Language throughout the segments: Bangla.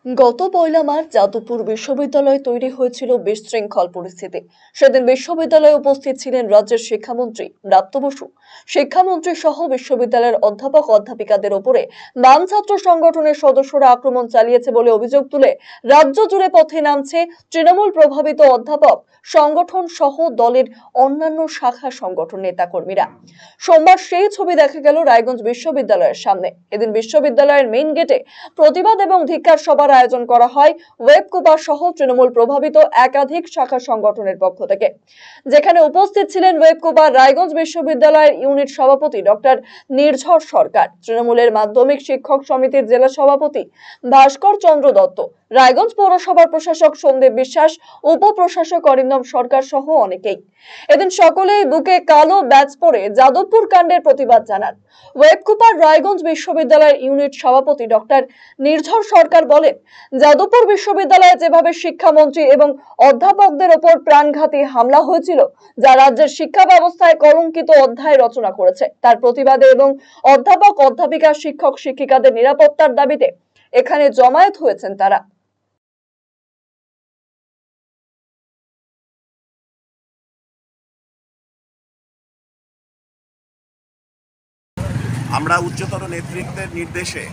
গত ১ মার্চ যাদবপুর বিশ্ববিদ্যালয়ে তৈরি হয়েছিল বিশৃঙ্খল পরিস্থিতি। সেদিন বিশ্ববিদ্যালয়ে উপস্থিত ছিলেন রাজ্যের শিক্ষামন্ত্রী ব্রাত্য বসু। শিক্ষামন্ত্রী সহ বিশ্ববিদ্যালয়ের অধ্যাপক অধ্যাপিকাদের ওপরে বাম ছাত্র সংগঠনের সদস্যরা আক্রমণ চালিয়েছে বলে অভিযোগ তুলে রাজ্য জুড়ে পথে নামছে তৃণমূল প্রভাবিত অধ্যাপক সংগঠন সহ দলের অন্যান্য শাখা সংগঠন নেতাকর্মীরা। সোমবার সেই ছবি দেখা গেল রায়গঞ্জ বিশ্ববিদ্যালয়ের সামনে। এদিন বিশ্ববিদ্যালয়ের মেইন গেটে প্রতিবাদ এবং ধিক্কার সভার আয়োজন করা হয় ওয়েবকুপার সহ তৃণমূল প্রভাবিত একাধিক শাখা সংগঠনের পক্ষ থেকে, যেখানে উপস্থিত ছিলেন ওয়েবকুপার রায়গঞ্জ বিশ্ববিদ্যালয়ের ইউনিট সভাপতি ডক্টর নির্ঝর সরকার, তৃণমূলের মাধ্যমিক শিক্ষক সমিতির জেলা সভাপতি ভাস্কর চন্দ্র দত্ত, রায়গঞ্জ পৌরসভার প্রশাসক সোমদেব বিশ্বাস, উপপ্রশাসক অরিন্দম সরকার সহ অনেকেই। এদিন সকলেই বুকে কালো ব্যাজ পরে যাদবপুর কাণ্ডের প্রতিবাদ জানান। ওয়েবকুপার রায়গঞ্জ বিশ্ববিদ্যালয়ের ইউনিট সভাপতি ডক্টর নির্ঝর সরকার বলেন, যাদবপুর বিশ্ববিদ্যালয়ে যেভাবে শিক্ষামন্ত্রী এবং অধ্যাপকদের ওপর প্রাণঘাতী হামলা হয়েছিল, যা রাজ্যের শিক্ষা ব্যবস্থায় কলঙ্কিত অধ্যায় রচনা করেছে, তার প্রতিবাদে এবং অধ্যাপক অধ্যাপিকা শিক্ষক শিক্ষিকাদের নিরাপত্তার দাবিতে এখানে জমায়েত হয়েছেন তারা। আমরা উচ্চতর নেতৃত্বের নির্দেশে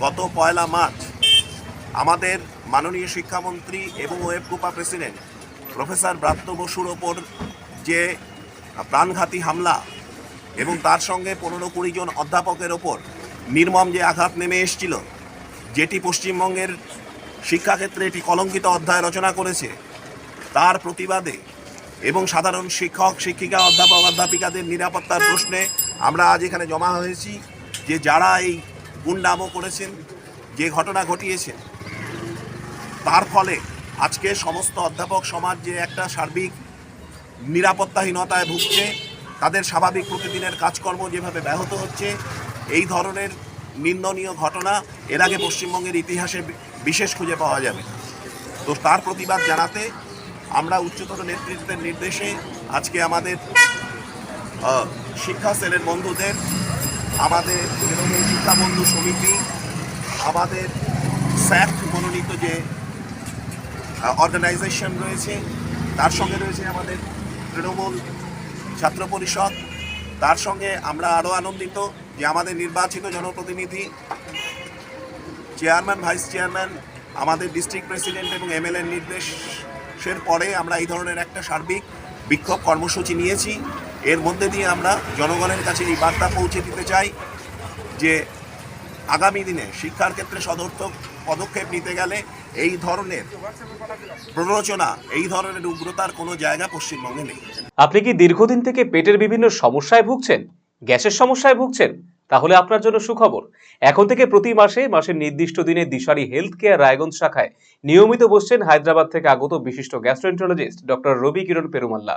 গত ১ মার্চ আমাদের মাননীয় শিক্ষামন্ত্রী এবং ওয়েবকুপা প্রেসিডেন্ট প্রফেসর ব্রাত্য বসুর ওপর যে প্রাণঘাতী হামলা এবং তার সঙ্গে ১৫-২০ জন অধ্যাপকের ওপর নির্মম যে আঘাত নেমে এসেছিল, যেটি পশ্চিমবঙ্গের শিক্ষাক্ষেত্রে একটি কলঙ্কিত অধ্যায় রচনা করেছে, তার প্রতিবাদে এবং সাধারণ শিক্ষক শিক্ষিকা অধ্যাপক অধ্যাপিকাদের নিরাপত্তার প্রশ্নে আমরা আজ এখানে জমা হয়েছি। যে যারা এই গুন্ডামো করেছেন, যে ঘটনা ঘটিয়েছেন, তার ফলে আজকে সমস্ত অধ্যাপক সমাজ যে একটা সার্বিক নিরাপত্তাহীনতায় ভুগছে, তাদের স্বাভাবিক প্রতিদিনের কাজকর্ম যেভাবে ব্যাহত হচ্ছে, এই ধরনের নিন্দনীয় ঘটনা এর আগে পশ্চিমবঙ্গের ইতিহাসে বিশেষ খুঁজে পাওয়া যাবে। তো তার প্রতিবাদ জানাতে আমরা উচ্চতর নেতৃত্বের নির্দেশে আজকে আমাদের শিক্ষা সেলের বন্ধুদের, আমাদের তৃণমূল শিক্ষা বন্ধু সমিতি, আমাদের স্যাট মনোনীত যে অর্গানাইজেশন রয়েছে, তার সঙ্গে রয়েছে আমাদের তৃণমূল ছাত্র পরিষদ, তার সঙ্গে আমরা আরও আনন্দিত যে আমাদের নির্বাচিত জনপ্রতিনিধি, চেয়ারম্যান, ভাইস চেয়ারম্যান, আমাদের ডিস্ট্রিক্ট প্রেসিডেন্ট এবং এমএলএর নির্দেশের পরে আমরা এই ধরনের একটা সার্বিক বিক্ষোভ কর্মসূচি নিয়েছি। এর মধ্যে দিয়ে আমরা জনগণের কাছে এই বার্তা পৌঁছে দিতে চাই যে আগামী দিনে শিক্ষার ক্ষেত্রে সদর্থক পদক্ষেপ নিতে গেলে এই ধরনের প্ররোচনা, এই ধরনের উগ্রতার কোনো জায়গা পশ্চিমবঙ্গে নেই। আপনি কি দীর্ঘদিন থেকে পেটের বিভিন্ন সমস্যায় ভুগছেন, গ্যাসের সমস্যায় ভুগছেন? তাহলে আপনার জন্য সুখবর। এখন থেকে প্রতি মাসের নির্দিষ্ট দিনে দিশারি হেলথ কেয়ার রায়গঞ্জ শাখায় নিয়মিত বসছেন হায়দ্রাবাদ থেকে আগত বিশিষ্ট গ্যাস্ট্রোএন্টারোলজিস্ট ডক্টর রবি কিরণ পেরুমাল্লা।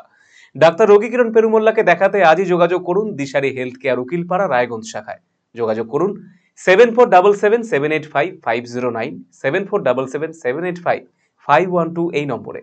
ডাক্তার রবি কিরণ পেরুমাল্লাকে দেখাতে আজই যোগাযোগ করুন দিশারি হেলথ কেয়ার উকিলপাড়া রায়গঞ্জ শাখায়। যোগাযোগ করুন 7477785509, 7477785512 এই নম্বরে।